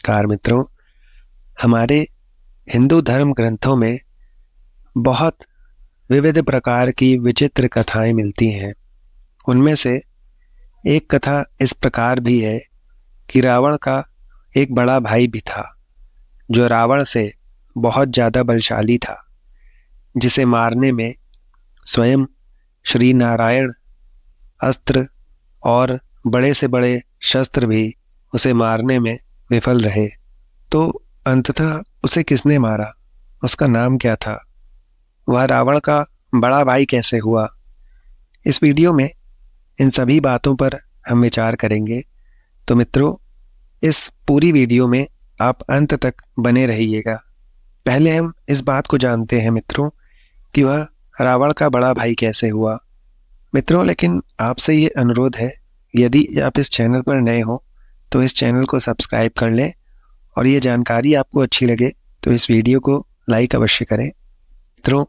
नमस्कार मित्रों। हमारे हिंदू धर्म ग्रंथों में बहुत विविध प्रकार की विचित्र कथाएं मिलती हैं। उनमें से एक कथा इस प्रकार भी है कि रावण का एक बड़ा भाई भी था जो रावण से बहुत ज़्यादा बलशाली था, जिसे मारने में स्वयं श्री नारायण अस्त्र और बड़े से बड़े शस्त्र भी उसे मारने में विफल रहे। तो अंततः उसे किसने मारा? उसका नाम क्या था? वह रावण का बड़ा भाई कैसे हुआ? इस वीडियो में इन सभी बातों पर हम विचार करेंगे। तो मित्रों, इस पूरी वीडियो में आप अंत तक बने रहिएगा। पहले हम इस बात को जानते हैं मित्रों कि वह रावण का बड़ा भाई कैसे हुआ। मित्रों, लेकिन आपसे ये अनुरोध है, यदि आप इस चैनल पर नए हो तो इस चैनल को सब्सक्राइब कर लें, और ये जानकारी आपको अच्छी लगे तो इस वीडियो को लाइक अवश्य करें। मित्रों,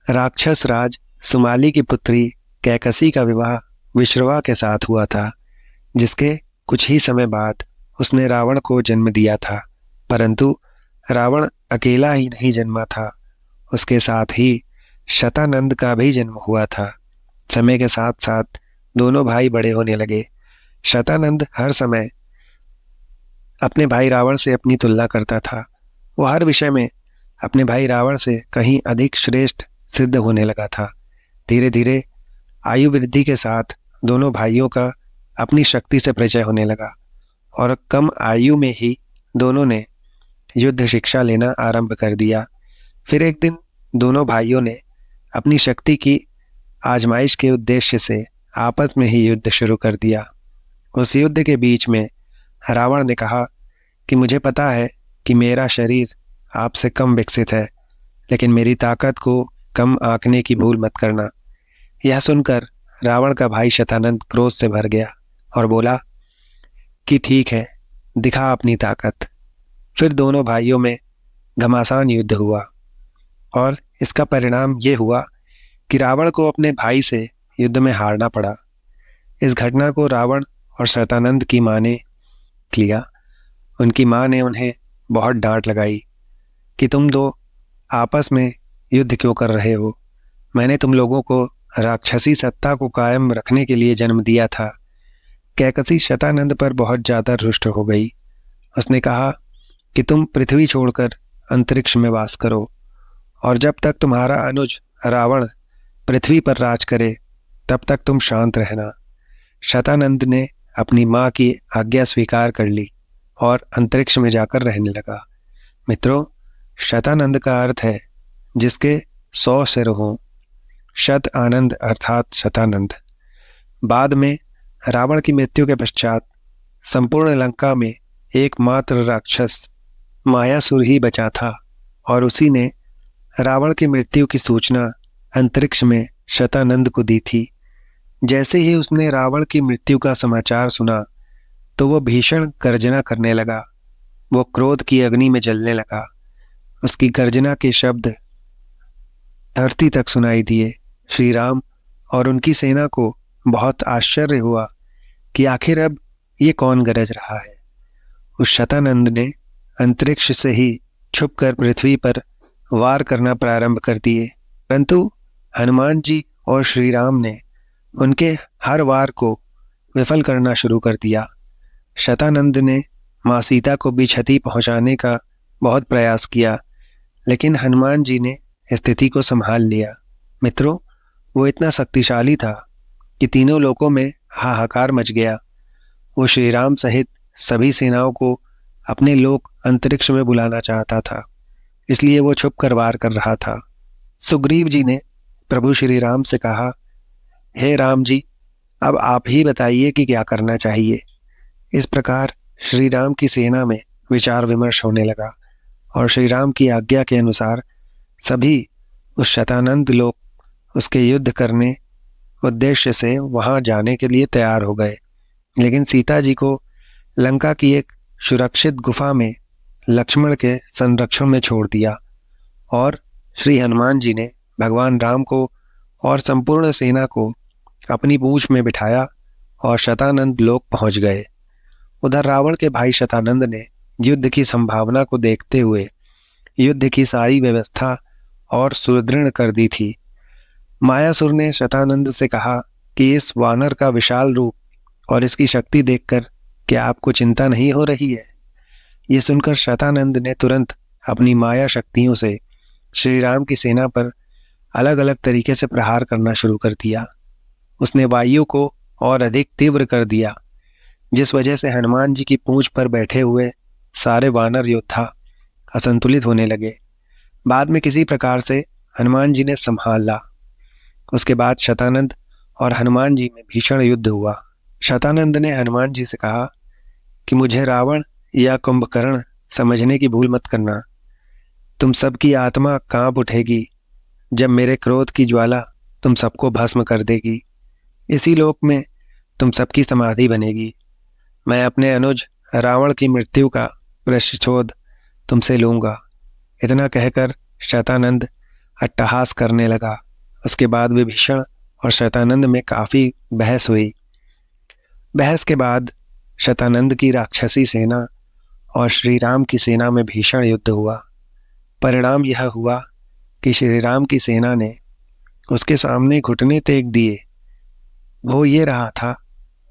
राक्षस राज सुमाली की पुत्री कैकसी का विवाह विश्रवा के साथ हुआ था, जिसके कुछ ही समय बाद उसने रावण को जन्म दिया था। परंतु रावण अकेला ही नहीं जन्मा था, उसके साथ ही शतानंद का भी जन्म हुआ था। समय के साथ साथ दोनों भाई बड़े होने लगे। शतानंद हर समय अपने भाई रावण से अपनी तुलना करता था। वो हर विषय में अपने भाई रावण से कहीं अधिक श्रेष्ठ सिद्ध होने लगा था। धीरे धीरे आयु वृद्धि के साथ दोनों भाइयों का अपनी शक्ति से परिचय होने लगा, और कम आयु में ही दोनों ने युद्ध शिक्षा लेना आरंभ कर दिया। फिर एक दिन दोनों भाइयों ने अपनी शक्ति की आजमाइश के उद्देश्य से आपस में ही युद्ध शुरू कर दिया। उस युद्ध के बीच में रावण ने कहा कि मुझे पता है कि मेरा शरीर आपसे कम विकसित है, लेकिन मेरी ताकत को कम आंकने की भूल मत करना। यह सुनकर रावण का भाई शतानंद क्रोध से भर गया और बोला कि ठीक है, दिखा अपनी ताकत। फिर दोनों भाइयों में घमासान युद्ध हुआ, और इसका परिणाम ये हुआ कि रावण को अपने भाई से युद्ध में हारना पड़ा। इस घटना को रावण और शतानंद की माँ ने लिया। उनकी माँ ने उन्हें बहुत डांट लगाई कि तुम दो आपस में युद्ध क्यों कर रहे हो? मैंने तुम लोगों को राक्षसी सत्ता को कायम रखने के लिए जन्म दिया था। कैकसी शतानंद पर बहुत ज़्यादा रुष्ट हो गई। उसने कहा कि तुम पृथ्वी छोड़कर अंतरिक्ष में वास करो, और जब तक तुम्हारा अनुज रावण पृथ्वी पर राज करे तब तक तुम शांत रहना। शतानंद ने अपनी माँ की आज्ञा स्वीकार कर ली और अंतरिक्ष में जाकर रहने लगा। मित्रों, शतानंद का अर्थ है जिसके 100 सिर हों। शत आनंद अर्थात शतानंद। बाद में रावण की मृत्यु के पश्चात संपूर्ण लंका में एकमात्र राक्षस मायासुर ही बचा था, और उसी ने रावण की मृत्यु की सूचना अंतरिक्ष में शतानंद को दी थी। जैसे ही उसने रावण की मृत्यु का समाचार सुना तो वो भीषण गर्जना करने लगा। वो क्रोध की अग्नि में जलने लगा। उसकी गर्जना के शब्द धरती तक सुनाई दिए। श्री राम और उनकी सेना को बहुत आश्चर्य हुआ कि आखिर अब ये कौन गरज रहा है। उस शतानंद ने अंतरिक्ष से ही छुपकर पृथ्वी पर वार करना प्रारंभ कर दिए, परंतु हनुमान जी और श्री राम ने उनके हर वार को विफल करना शुरू कर दिया। शतानंद ने माँ सीता को भी क्षति पहुँचाने का बहुत प्रयास किया, लेकिन हनुमान जी ने स्थिति को संभाल लिया। मित्रों, वो इतना शक्तिशाली था कि तीनों लोकों में हाहाकार मच गया। वो श्री राम सहित सभी सेनाओं को अपने लोक अंतरिक्ष में बुलाना चाहता था, इसलिए वो छुप कर वार कर रहा था। सुग्रीव जी ने प्रभु श्री राम से कहा, हे राम जी, अब आप ही बताइए कि क्या करना चाहिए। इस प्रकार श्री राम की सेना में विचार विमर्श होने लगा, और श्री राम की आज्ञा के अनुसार सभी उस शतानंद लोग उसके युद्ध करने उद्देश्य से वहां जाने के लिए तैयार हो गए। लेकिन सीता जी को लंका की एक सुरक्षित गुफा में लक्ष्मण के संरक्षण में छोड़ दिया, और श्री हनुमान जी ने भगवान राम को और संपूर्ण सेना को अपनी पूंछ में बिठाया और शतानंद लोक पहुंच गए। उधर रावण के भाई शतानंद ने युद्ध की संभावना को देखते हुए युद्ध की सारी व्यवस्था और सुदृढ़ कर दी थी। मायासुर ने शतानंद से कहा कि इस वानर का विशाल रूप और इसकी शक्ति देखकर क्या आपको चिंता नहीं हो रही है? ये सुनकर शतानंद ने तुरंत अपनी माया शक्तियों से श्री राम की सेना पर अलग अलग तरीके से प्रहार करना शुरू कर दिया। उसने वायु को और अधिक तीव्र कर दिया, जिस वजह से हनुमान जी की पूंछ पर बैठे हुए सारे वानर योद्धा असंतुलित होने लगे। बाद में किसी प्रकार से हनुमान जी ने संभाला। उसके बाद शतानंद और हनुमान जी में भीषण युद्ध हुआ। शतानंद ने हनुमान जी से कहा कि मुझे रावण या कुंभकर्ण समझने की भूल मत करना। तुम सबकी आत्मा कांप उठेगी जब मेरे क्रोध की ज्वाला तुम सबको भस्म कर देगी। इसी लोक में तुम सबकी समाधि बनेगी। मैं अपने अनुज रावण की मृत्यु का प्रतिशोध तुमसे लूंगा। इतना कहकर शतानंद अट्टहास करने लगा। उसके बाद विभीषण और शतानंद में काफी बहस हुई। बहस के बाद शतानंद की राक्षसी सेना और श्री राम की सेना में भीषण युद्ध हुआ। परिणाम यह हुआ कि श्री राम की सेना ने उसके सामने घुटने टेक दिए। वो ये रहा था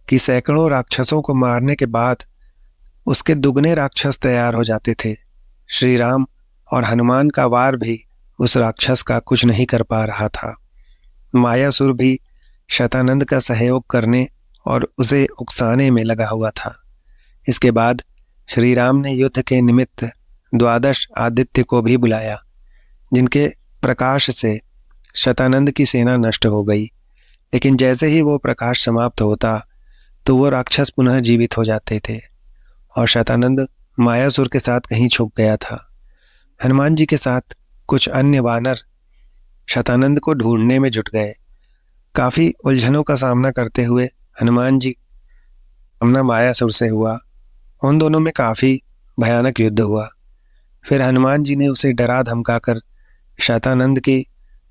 कि सैकड़ों राक्षसों को मारने के बाद उसके दुगने राक्षस तैयार हो जाते थे। श्री राम और हनुमान का वार भी उस राक्षस का कुछ नहीं कर पा रहा था। मायासुर भी शतानंद का सहयोग करने और उसे उकसाने में लगा हुआ था। इसके बाद श्री राम ने युद्ध के निमित्त 12 आदित्य को भी बुलाया, जिनके प्रकाश से शतानंद की सेना नष्ट हो गई। लेकिन जैसे ही वो प्रकाश समाप्त होता तो वो राक्षस पुनः जीवित हो जाते थे और शतानंद मायासुर के साथ कहीं छुप गया था। हनुमान जी के साथ कुछ अन्य वानर शतानंद को ढूंढने में जुट गए। काफी उलझनों का सामना करते हुए हनुमान जी सामना मायासुर से हुआ। उन दोनों में काफी भयानक युद्ध हुआ। फिर हनुमान जी ने उसे डरा धमकाकर शतानंद की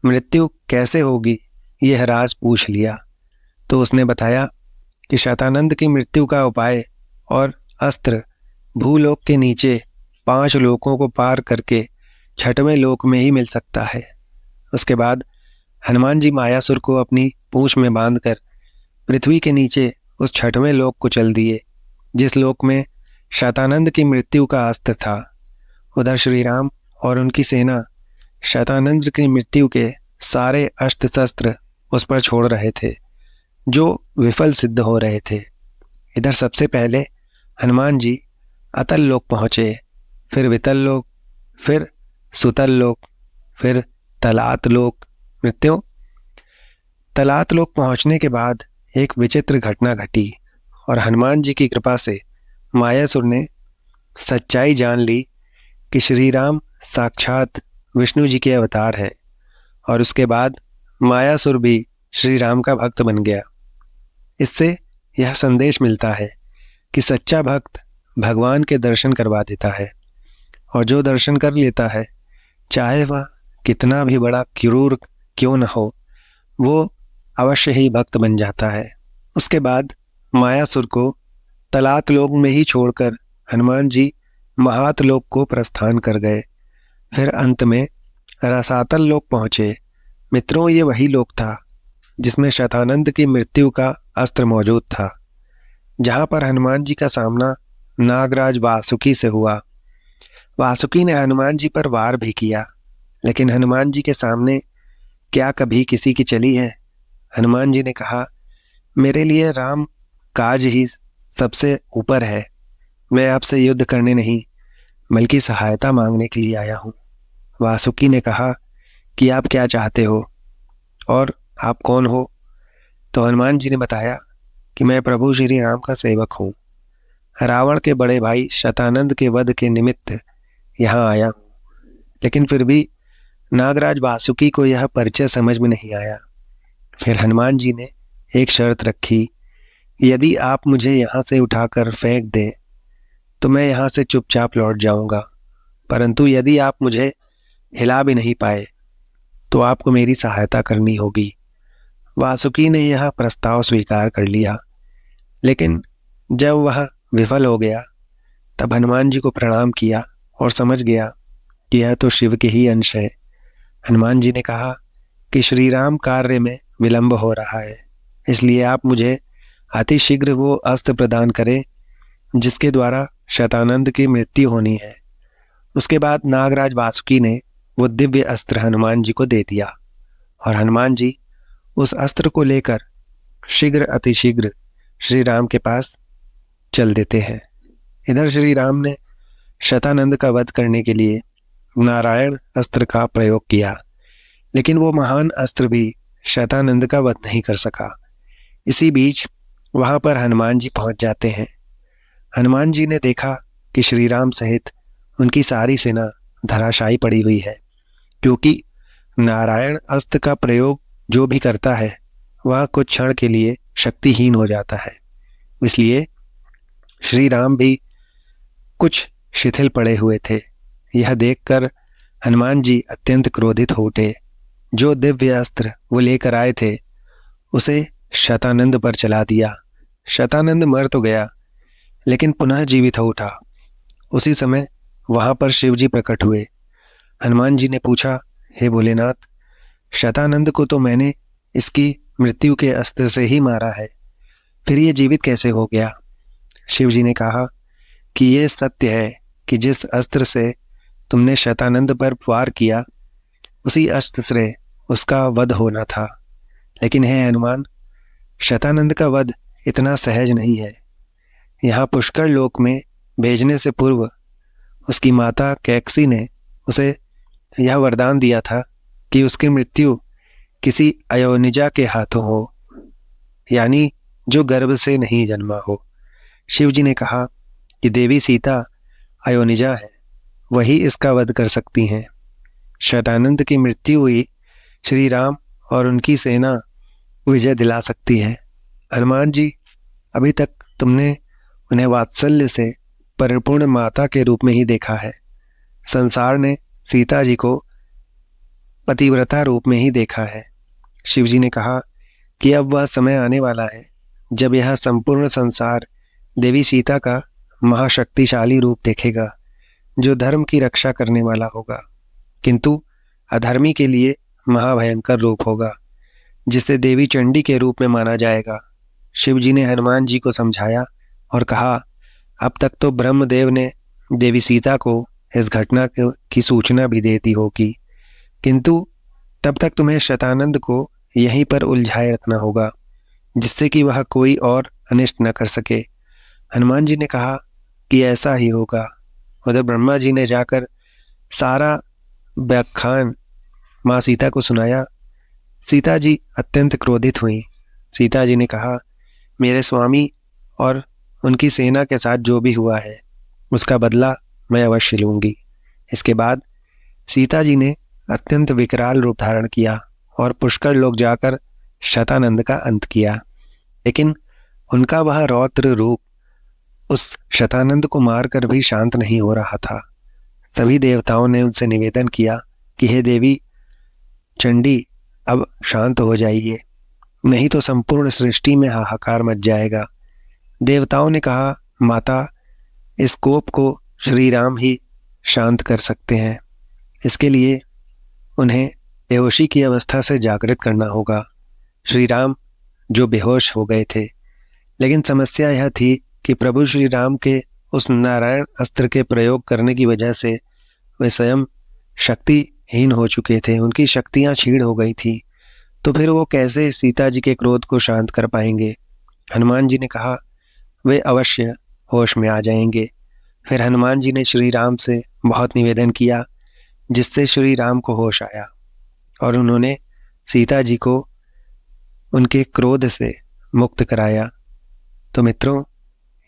मृत्यु कैसे होगी यह राज पूछ लिया। तो उसने बताया कि शतानंद की मृत्यु का उपाय और अस्त्र भूलोक के नीचे 5 लोकों को पार करके 6वें लोक में ही मिल सकता है। उसके बाद हनुमान जी मायासुर को अपनी पूंछ में बांधकर पृथ्वी के नीचे उस 6वें लोक को चल दिए, जिस लोक में शतानंद की मृत्यु का अस्त्र था। उधर श्री राम और उनकी सेना शतानंद की मृत्यु के सारे अस्त्र शस्त्र उस पर छोड़ रहे थे, जो विफल सिद्ध हो रहे थे। इधर सबसे पहले हनुमान जी अतल लोक पहुंचे, फिर वितल लोक, फिर सुतल लोक, फिर तलात लोक। मृत्यु तलात लोक पहुंचने के बाद एक विचित्र घटना घटी और हनुमान जी की कृपा से मायासुर ने सच्चाई जान ली कि श्री राम साक्षात विष्णु जी के अवतार हैं। और उसके बाद मायासुर भी श्री राम का भक्त बन गया। इससे यह संदेश मिलता है कि सच्चा भक्त भगवान के दर्शन करवा देता है, और जो दर्शन कर लेता है, चाहे वह कितना भी बड़ा क्रूर क्यों न हो, वो अवश्य ही भक्त बन जाता है। उसके बाद मायासुर को तलात लोक में ही छोड़कर हनुमान जी महात लोक को प्रस्थान कर गए। फिर अंत में रसातल लोक पहुंचे। मित्रों, ये वही लोक था जिसमें शतानंद की मृत्यु का अस्त्र मौजूद था, जहां पर हनुमान जी का सामना नागराज वासुकी से हुआ। वासुकी ने हनुमान जी पर वार भी किया, लेकिन हनुमान जी के सामने क्या कभी किसी की चली है? हनुमान जी ने कहा, मेरे लिए राम काज ही सबसे ऊपर है। मैं आपसे युद्ध करने नहीं बल्कि सहायता मांगने के लिए आया हूँ। वासुकी ने कहा कि आप क्या चाहते हो और आप कौन हो? तो हनुमान जी ने बताया कि मैं प्रभु श्री राम का सेवक हूँ। रावण के बड़े भाई शतानंद के वध के निमित्त यहाँ आया हूँ। लेकिन फिर भी नागराज वासुकी को यह परिचय समझ में नहीं आया। फिर हनुमान जी ने एक शर्त रखी, यदि आप मुझे यहाँ से उठाकर फेंक दें तो मैं यहाँ से चुपचाप लौट जाऊंगा, परंतु यदि आप मुझे हिला भी नहीं पाए तो आपको मेरी सहायता करनी होगी। वासुकी ने यह प्रस्ताव स्वीकार कर लिया, लेकिन जब वह विफल हो गया तब हनुमान जी को प्रणाम किया और समझ गया कि यह तो शिव के ही अंश है। हनुमान जी ने कहा कि श्री राम कार्य में विलंब हो रहा है, इसलिए आप मुझे अति शीघ्र वो अस्त्र प्रदान करें जिसके द्वारा शतानंद की मृत्यु होनी है। उसके बाद नागराज वासुकी ने वो दिव्य अस्त्र हनुमान जी को दे दिया और हनुमान जी उस अस्त्र को लेकर शीघ्र अतिशीघ्र श्री राम के पास चल देते हैं। इधर श्री राम ने शतानंद का वध करने के लिए नारायण अस्त्र का प्रयोग किया, लेकिन वो महान अस्त्र भी शतानंद का वध नहीं कर सका। इसी बीच वहां पर हनुमान जी पहुंच जाते हैं। हनुमान जी ने देखा कि श्री राम सहित उनकी सारी सेना धराशायी पड़ी हुई है, क्योंकि नारायण अस्त्र का प्रयोग जो भी करता है वह कुछ क्षण के लिए शक्तिहीन हो जाता है। इसलिए श्री राम भी कुछ शिथिल पड़े हुए थे। यह देखकर हनुमान जी अत्यंत क्रोधित हो उठे। जो दिव्य अस्त्र वो लेकर आए थे उसे शतानंद पर चला दिया। शतानंद मर तो गया, लेकिन पुनः जीवित हो उठा। उसी समय वहां पर शिवजी प्रकट हुए। हनुमान जी ने पूछा, हे भोलेनाथ, शतानंद को तो मैंने इसकी मृत्यु के अस्त्र से ही मारा है, फिर ये जीवित कैसे हो गया? शिवजी ने कहा कि ये सत्य है कि जिस अस्त्र से तुमने शतानंद पर वार किया उसी अस्त्र से उसका वध होना था। लेकिन हे हनुमान, शतानंद का वध इतना सहज नहीं है। यहाँ पुष्कर लोक में भेजने से पूर्व उसकी माता कैकसी ने उसे यह वरदान दिया था कि उसकी मृत्यु किसी अयोनिजा के हाथों हो, यानी जो गर्भ से नहीं जन्मा हो। शिवजी ने कहा कि देवी सीता अयोनिजा है, वही इसका वध कर सकती हैं। शतानंद की मृत्यु हुई श्री राम और उनकी सेना विजय दिला सकती है। हनुमान जी, अभी तक तुमने उन्हें वात्सल्य से परिपूर्ण माता के रूप में ही देखा है। संसार ने सीता जी को पतिव्रता रूप में ही देखा है। शिवजी ने कहा कि अब वह समय आने वाला है जब यह संपूर्ण संसार देवी सीता का महाशक्तिशाली रूप देखेगा, जो धर्म की रक्षा करने वाला होगा, किंतु अधर्मी के लिए महाभयंकर रूप होगा, जिसे देवी चंडी के रूप में माना जाएगा। शिवजी ने हनुमान जी को समझाया और कहा, अब तक तो ब्रह्मदेव ने देवी सीता को इस घटना की सूचना भी दे दी होगी, किंतु तब तक तुम्हें शतानंद को यहीं पर उलझाए रखना होगा, जिससे कि वह कोई और अनिष्ट न कर सके। हनुमान जी ने कहा कि ऐसा ही होगा। उधर ब्रह्मा जी ने जाकर सारा व्याख्यान माँ सीता को सुनाया। सीता जी अत्यंत क्रोधित हुई। सीता जी ने कहा, मेरे स्वामी और उनकी सेना के साथ जो भी हुआ है उसका बदला मैं अवश्य लूंगी। इसके बाद सीता जी ने अत्यंत विकराल रूप धारण किया और पुष्कर लोक जाकर शतानंद का अंत किया। लेकिन उनका वह रौद्र रूप उस शतानंद को मारकर भी शांत नहीं हो रहा था। सभी देवताओं ने उनसे निवेदन किया कि हे देवी चंडी, अब शांत हो जाइए, नहीं तो संपूर्ण सृष्टि में हाहाकार मच जाएगा। देवताओं ने कहा, माता, इस कोप को श्री राम ही शांत कर सकते हैं। इसके लिए उन्हें बेहोशी की अवस्था से जागृत करना होगा। श्री राम जो बेहोश हो गए थे, लेकिन समस्या यह थी कि प्रभु श्री राम के उस नारायण अस्त्र के प्रयोग करने की वजह से वे स्वयं शक्तिहीन हो चुके थे, उनकी शक्तियां क्षीण हो गई थी। तो फिर वो कैसे सीता जी के क्रोध को शांत कर पाएंगे? हनुमान जी ने कहा, वे अवश्य होश में आ जाएंगे। फिर हनुमान जी ने श्री राम से बहुत निवेदन किया, जिससे श्री राम को होश आया और उन्होंने सीता जी को उनके क्रोध से मुक्त कराया। तो मित्रों,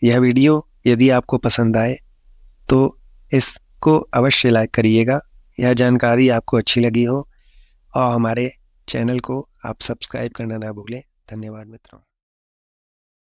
यह वीडियो यदि आपको पसंद आए तो इसको अवश्य लाइक करिएगा। यह जानकारी आपको अच्छी लगी हो और हमारे चैनल को आप सब्सक्राइब करना ना भूलें। धन्यवाद मित्रों।